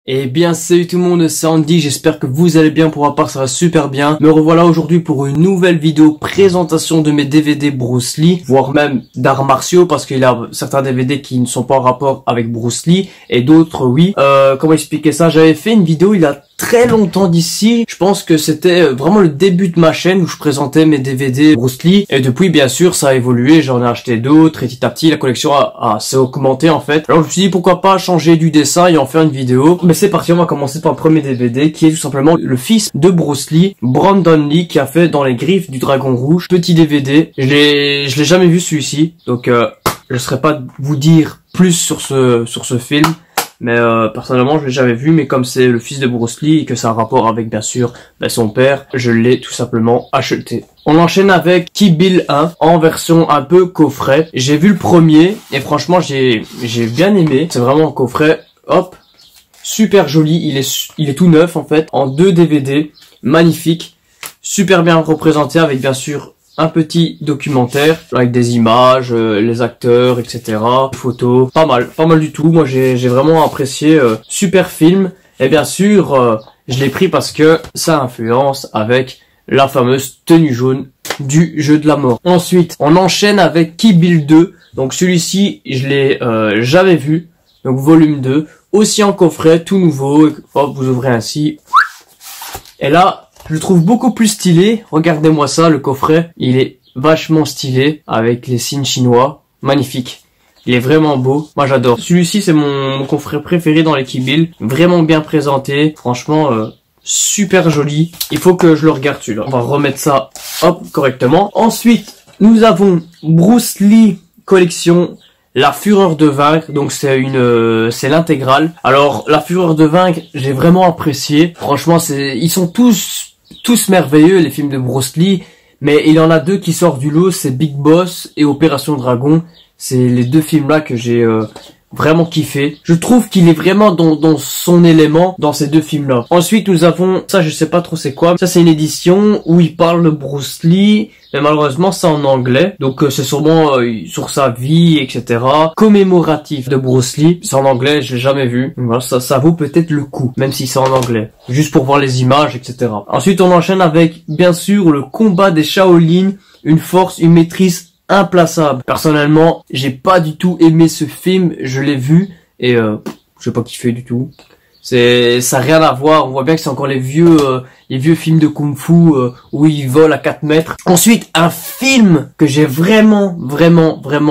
Eh bien salut tout le monde, c'est Andy, j'espère que vous allez bien, pour ma part ça va super bien. Me revoilà aujourd'hui pour une nouvelle vidéo présentation de mes DVD Bruce Lee, voire même d'arts martiaux, parce qu'il y a certains DVD qui ne sont pas en rapport avec Bruce Lee, et d'autres oui. Comment expliquer ça? J'avais fait une vidéo il y a très longtemps d'ici, je pense que c'était vraiment le début de ma chaîne où je présentais mes DVD Bruce Lee, et depuis bien sûr ça a évolué, j'en ai acheté d'autres, et petit à petit la collection s'est augmentée en fait. Alors je me suis dit pourquoi pas changer du dessin et en faire une vidéo. Mais c'est parti, on va commencer par le premier DVD qui est tout simplement le fils de Bruce Lee, Brandon Lee, qui a fait Dans les griffes du dragon rouge. Petit DVD, je l'ai jamais vu celui-ci, donc je ne saurais pas vous dire plus sur ce film. Mais personnellement je l'ai jamais vu, mais comme c'est le fils de Bruce Lee et que ça a un rapport avec bien sûr son père, je l'ai tout simplement acheté. On enchaîne avec Kill Bill 1 en version un peu coffret. J'ai vu le premier et franchement j'ai bien aimé. C'est vraiment un coffret, hop, super joli, il est tout neuf en fait, en 2 DVD, magnifique, super bien représenté avec bien sûr un petit documentaire avec des images, les acteurs, etc. Photos, pas mal du tout. Moi j'ai vraiment apprécié, super film. Et bien sûr, je l'ai pris parce que ça influence avec la fameuse tenue jaune du jeu de la mort. Ensuite, on enchaîne avec Kill Bill 2. Donc celui-ci, je l'ai jamais vu. Donc volume 2, aussi en coffret, tout nouveau. Hop, vous ouvrez ainsi. Et là, je le trouve beaucoup plus stylé. Regardez-moi ça, le coffret. Il est vachement stylé avec les signes chinois. Magnifique. Il est vraiment beau. Moi, j'adore. Celui-ci, c'est mon coffret préféré dans les Kill Bill. Vraiment bien présenté. Franchement, super joli. Il faut que je le regarde celui-là. On va remettre ça, hop, correctement. Ensuite, nous avons Bruce Lee collection La Fureur de Vaincre, donc c'est l'intégrale. Alors La Fureur de Vaincre, j'ai vraiment apprécié. Franchement, ils sont tous merveilleux les films de Bruce Lee, mais il y en a 2 qui sortent du lot, c'est Big Boss et Opération Dragon. C'est les 2 films là que j'ai vraiment kiffé. Je trouve qu'il est vraiment dans son élément dans ces 2 films là. Ensuite nous avons, ça je sais pas trop c'est quoi, ça c'est une édition où il parle de Bruce Lee, mais malheureusement c'est en anglais, donc c'est sûrement sur sa vie, etc. Commémoratif de Bruce Lee, c'est en anglais, je l'ai jamais vu. Voilà, ça vaut peut-être le coup, même si c'est en anglais, juste pour voir les images, etc. Ensuite on enchaîne avec bien sûr le combat des Shaolin, une force, une maîtrise implaçable. Personnellement, j'ai pas du tout aimé ce film, je l'ai vu et j'ai pas kiffé du tout. Ça a rien à voir, on voit bien que c'est encore les vieux films de kung-fu où ils volent à 4 mètres. Ensuite, un film que j'ai vraiment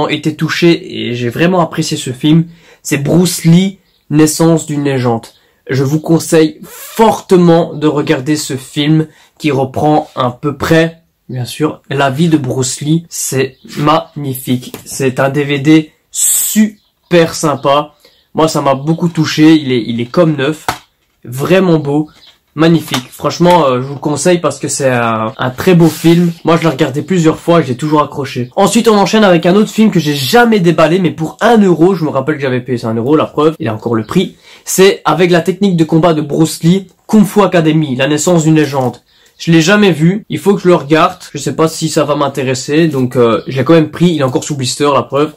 été touché et j'ai vraiment apprécié ce film, c'est Bruce Lee, Naissance d'une légende. Je vous conseille fortement de regarder ce film qui reprend à peu près, bien sûr, la vie de Bruce Lee. C'est magnifique. C'est un DVD super sympa. Moi, ça m'a beaucoup touché. Il est comme neuf. Vraiment beau. Magnifique. Franchement, je vous le conseille parce que c'est un très beau film. Moi, je l'ai regardé plusieurs fois et j'ai toujours accroché. Ensuite, on enchaîne avec un autre film que j'ai jamais déballé, mais pour 1 euro, je me rappelle que j'avais payé ça 1 euro, la preuve, il a encore le prix. C'est avec la technique de combat de Bruce Lee, Kung Fu Academy, la naissance d'une légende. Je l'ai jamais vu, il faut que je le regarde, je sais pas si ça va m'intéresser, donc je l'ai quand même pris, il est encore sous blister, la preuve,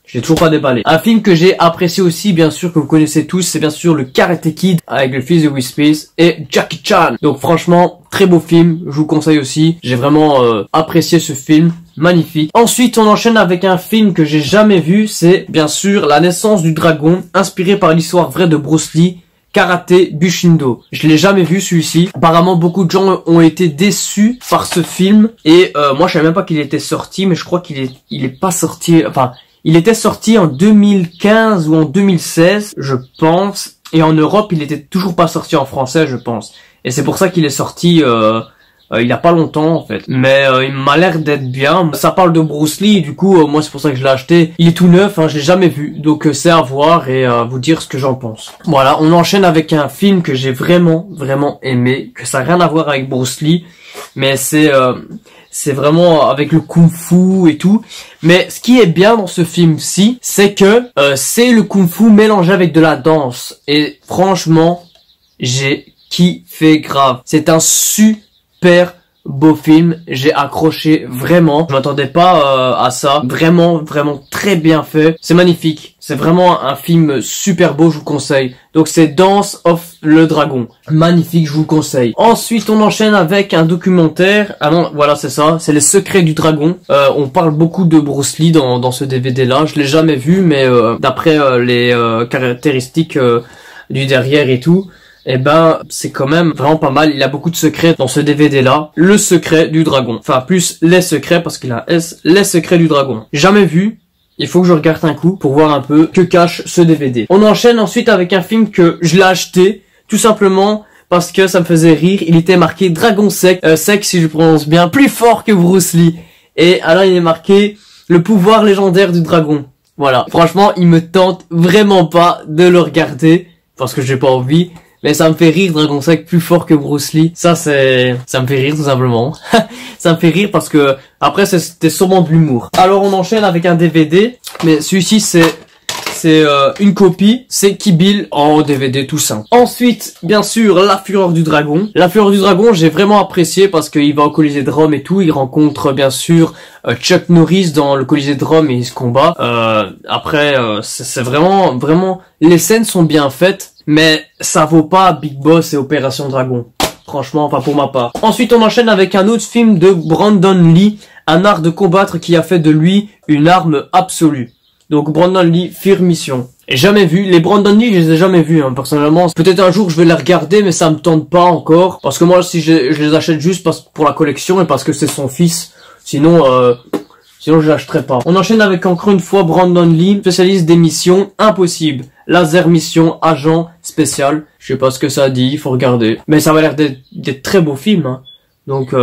je l'ai toujours pas déballé. Un film que j'ai apprécié aussi, bien sûr, que vous connaissez tous, c'est bien sûr le Karate Kid, avec le fils de Will Smith et Jackie Chan. Donc franchement, très beau film, je vous conseille aussi, j'ai vraiment apprécié ce film, magnifique. Ensuite, on enchaîne avec un film que j'ai jamais vu, c'est bien sûr La Naissance du Dragon, inspiré par l'histoire vraie de Bruce Lee, Karaté Bushido. Je l'ai jamais vu celui-ci. Apparemment beaucoup de gens ont été déçus par ce film et moi je savais même pas qu'il était sorti, mais je crois qu'il est pas sorti. Enfin, il était sorti en 2015 ou en 2016, je pense. Et en Europe, il était toujours pas sorti en français, je pense. Et c'est pour ça qu'il est sorti il y a pas longtemps en fait, mais il m'a l'air d'être bien. Ça parle de Bruce Lee, du coup moi c'est pour ça que je l'ai acheté. Il est tout neuf, hein, je l'ai jamais vu, donc c'est à voir et à vous dire ce que j'en pense. Voilà, on enchaîne avec un film que j'ai vraiment aimé, que ça n'a rien à voir avec Bruce Lee, mais c'est vraiment avec le kung-fu et tout. Mais ce qui est bien dans ce film-ci, c'est que c'est le kung-fu mélangé avec de la danse et franchement j'ai kiffé grave. C'est un super beau film, j'ai accroché vraiment. Je m'attendais pas à ça. Vraiment, vraiment très bien fait. C'est magnifique. C'est vraiment un film super beau, je vous conseille. Donc c'est Dance of le Dragon. Magnifique, je vous conseille. Ensuite, on enchaîne avec un documentaire. Ah non, voilà, c'est ça. C'est Les Secrets du Dragon. On parle beaucoup de Bruce Lee dans ce DVD-là. Je l'ai jamais vu, mais d'après les caractéristiques du derrière et tout, eh ben, c'est quand même vraiment pas mal. Il a beaucoup de secrets dans ce DVD-là. Le Secret du Dragon. Enfin, plus Les Secrets, parce qu'il a S. Les Secrets du Dragon. Jamais vu. Il faut que je regarde un coup pour voir un peu que cache ce DVD. On enchaîne ensuite avec un film que je l'ai acheté, tout simplement parce que ça me faisait rire. Il était marqué Dragon Sec, sec si je prononce bien, plus fort que Bruce Lee. Et alors il est marqué le pouvoir légendaire du dragon. Voilà. Franchement, il me tente vraiment pas de le regarder parce que j'ai pas envie. Mais ça me fait rire, Dragon Sec plus fort que Bruce Lee. Ça me fait rire tout simplement. Ça me fait rire parce que après c'était sûrement de l'humour. Alors on enchaîne avec un DVD, mais celui-ci c'est une copie, c'est Kill Bill en DVD tout simple. Ensuite, bien sûr, La Fureur du Dragon. La Fureur du Dragon, j'ai vraiment apprécié parce qu'il va au Colisée de Rome et tout. Il rencontre bien sûr Chuck Norris dans le Colisée de Rome et il se combat. Après, c'est vraiment les scènes sont bien faites, mais ça vaut pas Big Boss et Opération Dragon. Franchement, pas pour ma part. Ensuite, on enchaîne avec un autre film de Brandon Lee, Un art de combattre qui a fait de lui une arme absolue. Donc Brandon Lee, Fear Mission. Et jamais vu. Les Brandon Lee, je les ai jamais vus, hein, personnellement. Peut-être un jour je vais les regarder, mais ça me tente pas encore. Parce que moi, si je les achète juste pour la collection et parce que c'est son fils. Sinon je l'achèterai pas. On enchaîne avec encore une fois Brandon Lee, spécialiste des missions impossibles. Laser Mission, agent spécial. Je sais pas ce que ça dit, il faut regarder. Mais ça va l'air d'être très beaux films, hein. Donc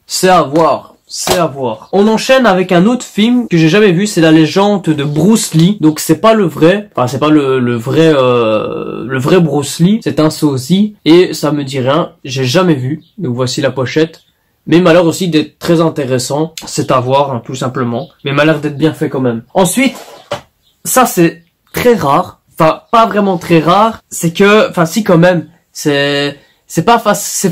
c'est à voir. C'est à voir. On enchaîne avec un autre film que j'ai jamais vu, c'est La Légende de Bruce Lee. Donc c'est pas le vrai, enfin c'est pas le vrai Bruce Lee, c'est un sosie et ça me dit rien, j'ai jamais vu. Donc voici la pochette. Mais il m'a l'air aussi d'être très intéressant, c'est à voir, hein, tout simplement. Mais il m'a l'air d'être bien fait quand même. Ensuite, ça c'est très rare, enfin pas vraiment très rare, c'est que, enfin si quand même, c'est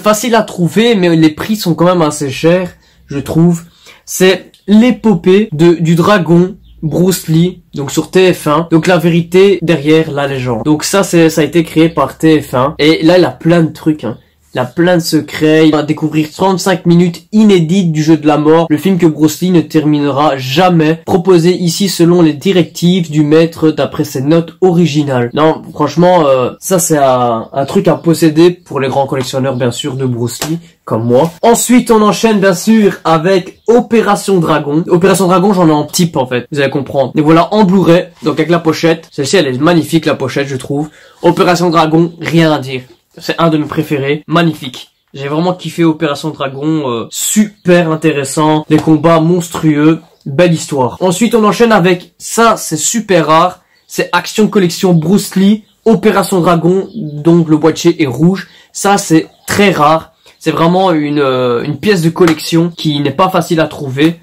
facile à trouver, mais les prix sont quand même assez chers. Je trouve, c'est l'épopée du dragon Bruce Lee, donc sur TF1. Donc la vérité derrière la légende. Donc ça a été créé par TF1 et là il a plein de trucs, hein. Il a plein de secrets, il va découvrir 35 minutes inédites du jeu de la mort, le film que Bruce Lee ne terminera jamais, proposé ici selon les directives du maître d'après ses notes originales. Non, franchement, ça c'est un truc à posséder pour les grands collectionneurs bien sûr de Bruce Lee, comme moi. Ensuite, on enchaîne bien sûr avec Opération Dragon. Opération Dragon, j'en ai en type en fait, vous allez comprendre. Et voilà, en Blu-ray, donc avec la pochette. Celle-ci, elle est magnifique la pochette, je trouve. Opération Dragon, rien à dire. C'est un de mes préférés, magnifique. J'ai vraiment kiffé Opération Dragon, super intéressant, des combats monstrueux, belle histoire. Ensuite, on enchaîne avec ça, c'est super rare, c'est Action Collection Bruce Lee, Opération Dragon, donc le boîtier est rouge. Ça, c'est très rare, c'est vraiment une pièce de collection qui n'est pas facile à trouver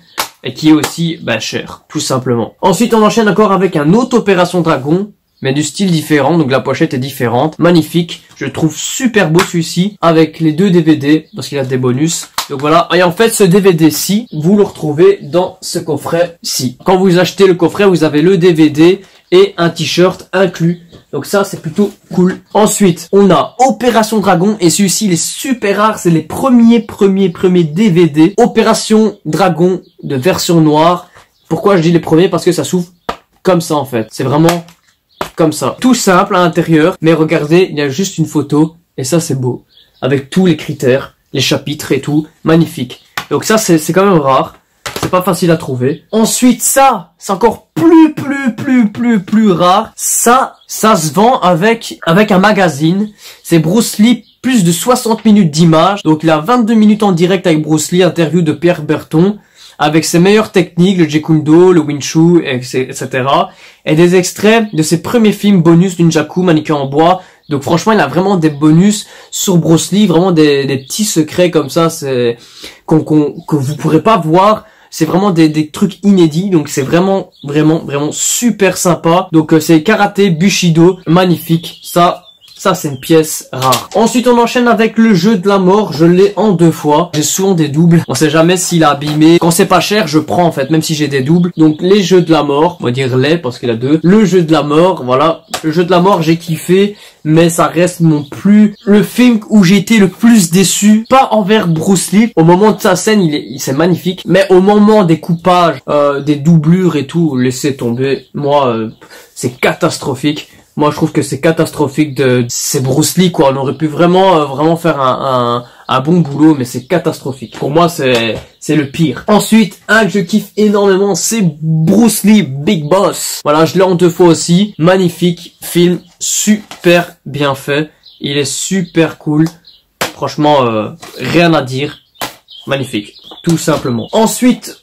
et qui est aussi chère, tout simplement. Ensuite, on enchaîne encore avec un autre Opération Dragon, mais du style différent, donc la pochette est différente. Magnifique, je trouve super beau celui-ci, avec les deux DVD, parce qu'il a des bonus. Donc voilà, et en fait ce DVD-ci, vous le retrouvez dans ce coffret-ci. Quand vous achetez le coffret, vous avez le DVD et un t-shirt inclus. Donc ça, c'est plutôt cool. Ensuite, on a Opération Dragon, et celui-ci, il est super rare, c'est les premiers DVD. Opération Dragon de version noire. Pourquoi je dis les premiers? Parce que ça s'ouvre comme ça en fait. C'est vraiment comme ça. Tout simple à l'intérieur, mais regardez, il y a juste une photo, et ça c'est beau. Avec tous les critères, les chapitres et tout, magnifique. Donc ça c'est quand même rare, c'est pas facile à trouver. Ensuite ça, c'est encore plus rare. Ça se vend avec un magazine. C'est Bruce Lee, plus de 60 minutes d'images. Donc il a 22 minutes en direct avec Bruce Lee, interview de Pierre Berton, avec ses meilleures techniques, le Jeet Kune Do, le Wing Chun, etc. Et des extraits de ses premiers films bonus d'Unjaku, Manicure en bois. Donc franchement, il a vraiment des bonus sur Bruce Lee, vraiment des petits secrets comme ça, c'est que vous pourrez pas voir. C'est vraiment des trucs inédits, donc c'est vraiment super sympa. Donc c'est karaté Bushido, magnifique. Ça Ça, c'est une pièce rare. Ensuite, on enchaîne avec le jeu de la mort. Je l'ai en 2 fois. J'ai souvent des doubles. On sait jamais s'il a abîmé. Quand c'est pas cher, je prends en fait, même si j'ai des doubles. Donc, les jeux de la mort. On va dire les, parce qu'il y a 2. Le jeu de la mort, voilà. Le jeu de la mort, j'ai kiffé. Mais ça reste non plus le film où j'ai été le plus déçu. Pas envers Bruce Lee. Au moment de sa scène, c'est magnifique. Mais au moment des coupages, des doublures et tout, laissez tomber. Moi, c'est catastrophique. Moi, je trouve que c'est catastrophique c'est Bruce Lee, quoi. On aurait pu vraiment faire un bon boulot, mais c'est catastrophique. Pour moi, c'est le pire. Ensuite, un que je kiffe énormément, c'est Bruce Lee Big Boss. Voilà, je l'ai en 2 fois aussi. Magnifique film, super bien fait. Il est super cool. Franchement, rien à dire. Magnifique, tout simplement. Ensuite,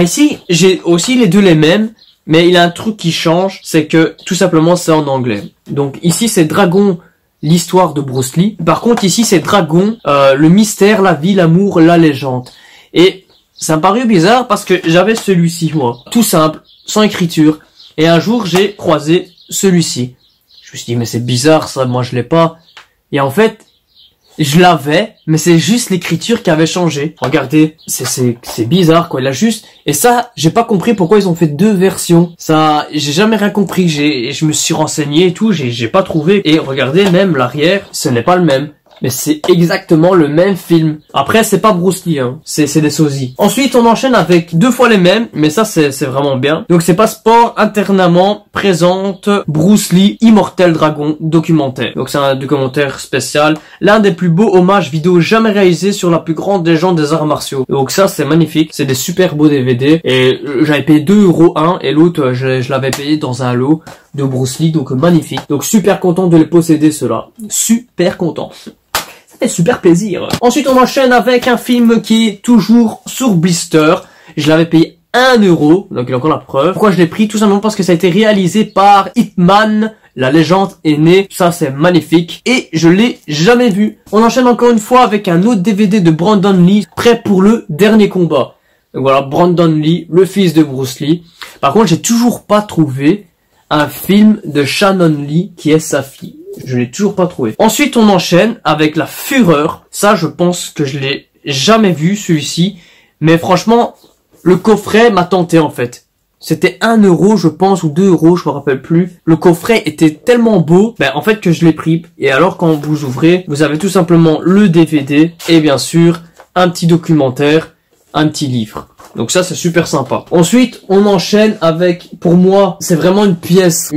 ici, j'ai aussi les deux les mêmes. Mais il y a un truc qui change, c'est que tout simplement c'est en anglais. Donc ici c'est Dragon, l'histoire de Bruce Lee. Par contre ici c'est Dragon, le mystère, la vie, l'amour, la légende. Et ça me paraît bizarre parce que j'avais celui-ci moi, tout simple, sans écriture. Et un jour j'ai croisé celui-ci. Je me suis dit mais c'est bizarre ça, moi je l'ai pas. Et en fait je l'avais, mais c'est juste l'écriture qui avait changé. Regardez, c'est bizarre quoi, il a juste... Et ça, j'ai pas compris pourquoi ils ont fait 2 versions. Ça, j'ai jamais rien compris, je me suis renseigné et tout, j'ai pas trouvé. Et regardez, même l'arrière, ce n'est pas le même. Mais c'est exactement le même film. Après, c'est pas Bruce Lee, hein. C'est des sosies. Ensuite, on enchaîne avec 2 fois les mêmes, mais ça, c'est vraiment bien. Donc, c'est Passeport Internement présente Bruce Lee Immortel Dragon documentaire. Donc, c'est un documentaire spécial. L'un des plus beaux hommages vidéo jamais réalisés sur la plus grande légende des arts martiaux. Donc, ça, c'est magnifique. C'est des super beaux DVD. Et j'avais payé 2 € un, et l'autre, je l'avais payé dans un lot de Bruce Lee. Donc, magnifique. Donc, super content de les posséder, ceux-là. Super content. Super plaisir. Ensuite, on enchaîne avec un film qui est toujours sur Blister. Je l'avais payé 1 €, donc il y a encore la preuve. Pourquoi je l'ai pris? Tout simplement parce que ça a été réalisé par Hitman. La légende est née. Ça, c'est magnifique. Et je l'ai jamais vu. On enchaîne encore une fois avec un autre DVD de Brandon Lee, prêt pour le dernier combat. Donc voilà, Brandon Lee, le fils de Bruce Lee. Par contre, j'ai toujours pas trouvé un film de Shannon Lee qui est sa fille. Je l'ai toujours pas trouvé. Ensuite, on enchaîne avec La Fureur. Ça, je pense que je l'ai jamais vu, celui-ci. Mais franchement, le coffret m'a tenté, en fait. C'était 1 €, je pense, ou 2 €, je me rappelle plus. Le coffret était tellement beau, en fait, que je l'ai pris. Et alors, quand vous ouvrez, vous avez tout simplement le DVD. Et bien sûr, un petit documentaire, un petit livre. Donc ça, c'est super sympa. Ensuite, on enchaîne avec, pour moi, c'est vraiment une pièce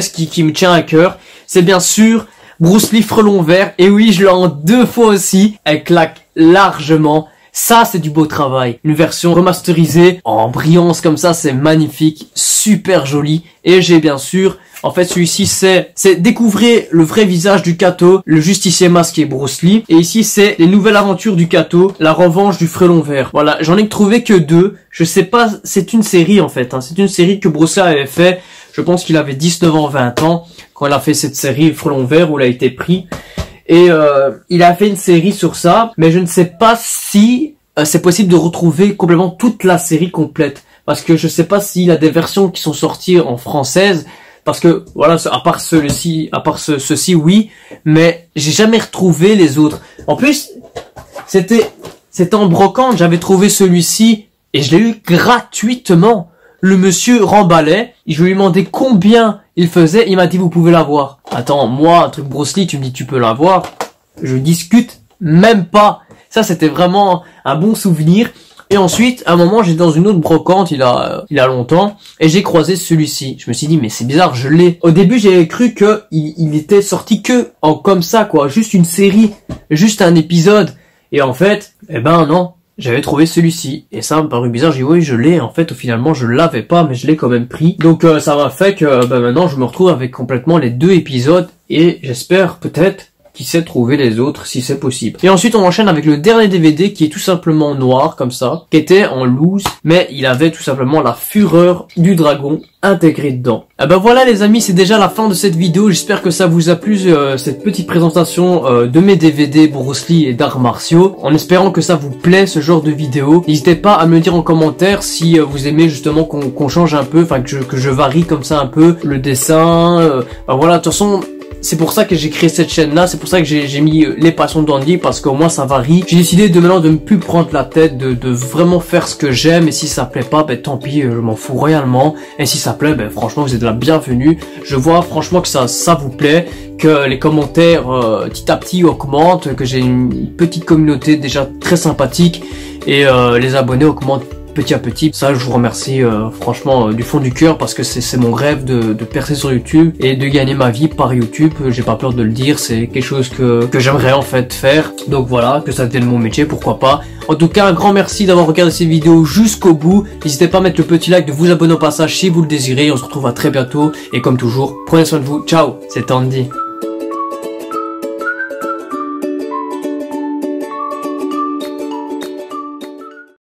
qui me tient à cœur. C'est bien sûr Bruce Lee Frelon Vert. Et oui, je l'ai en 2 fois aussi. Elle claque largement. Ça, c'est du beau travail. Une version remasterisée en brillance comme ça, c'est magnifique, super joli. Et j'ai bien sûr, en fait, celui-ci, c'est découvrir le vrai visage du Kato, le justicier masqué Bruce Lee. Et ici, c'est les nouvelles aventures du Kato, la revanche du Frelon Vert. Voilà, j'en ai trouvé que 2. Je sais pas, c'est une série en fait. Hein. C'est une série que Bruce Lee avait fait. Je pense qu'il avait 19 ans, 20 ans quand il a fait cette série Frelon Vert où il a été pris. Et il a fait une série sur ça, mais je ne sais pas si c'est possible de retrouver complètement toute la série complète. Parce que je sais pas s'il y a des versions qui sont sorties en française. Parce que, voilà, à part ceci, oui. Mais j'ai jamais retrouvé les autres. En plus, c'était en brocante, j'avais trouvé celui-ci. Et je l'ai eu gratuitement. Le monsieur remballait. Je lui ai demandé combien il faisait. Il m'a dit, vous pouvez l'avoir. Attends, moi, un truc Bruce Lee, tu me dis, tu peux l'avoir. Je discute même pas. Ça, c'était vraiment un bon souvenir. Et ensuite, à un moment, j'étais dans une autre brocante, il a longtemps, et j'ai croisé celui-ci. Je me suis dit, mais c'est bizarre, je l'ai. Au début, j'ai cru que il était sorti que comme ça, quoi. Juste une série, juste un épisode. Et en fait, non. J'avais trouvé celui-ci. Et ça me parut bizarre. J'ai dit, oui, je l'ai. En fait, finalement, je l'avais pas, mais je l'ai quand même pris. Donc, ça m'a fait que, maintenant, je me retrouve avec complètement les 2 épisodes. Et j'espère, peut-être, qui sait trouver les autres si c'est possible. Et ensuite on enchaîne avec le dernier DVD qui est tout simplement noir comme ça, qui était en loose, mais il avait tout simplement la fureur du dragon intégrée dedans. Et voilà les amis, c'est déjà la fin de cette vidéo. J'espère que ça vous a plu cette petite présentation de mes DVD Bruce Lee et d'arts martiaux, en espérant que ça vous plaît ce genre de vidéo. N'hésitez pas à me dire en commentaire si vous aimez justement qu'on change un peu, enfin que je varie comme ça un peu le dessin. Voilà, de toute façon c'est pour ça que j'ai créé cette chaîne là, c'est pour ça que j'ai mis les passions d'Andy, parce qu'au moins ça varie. J'ai décidé de maintenant de ne plus prendre la tête, de vraiment faire ce que j'aime, et si ça plaît pas, ben tant pis, je m'en fous royalement, et si ça plaît, ben franchement vous êtes la bienvenue. Je vois franchement que ça vous plaît, que les commentaires petit à petit augmentent, que j'ai une petite communauté déjà très sympathique, et les abonnés augmentent petit à petit. Ça, je vous remercie franchement du fond du cœur, parce que c'est mon rêve de percer sur YouTube et de gagner ma vie par YouTube. J'ai pas peur de le dire, c'est quelque chose que j'aimerais en fait faire. Donc voilà, que ça devienne mon métier, pourquoi pas. En tout cas, un grand merci d'avoir regardé cette vidéo jusqu'au bout. N'hésitez pas à mettre le petit like, de vous abonner au passage si vous le désirez. On se retrouve à très bientôt, et comme toujours, prenez soin de vous. Ciao, c'était Andy.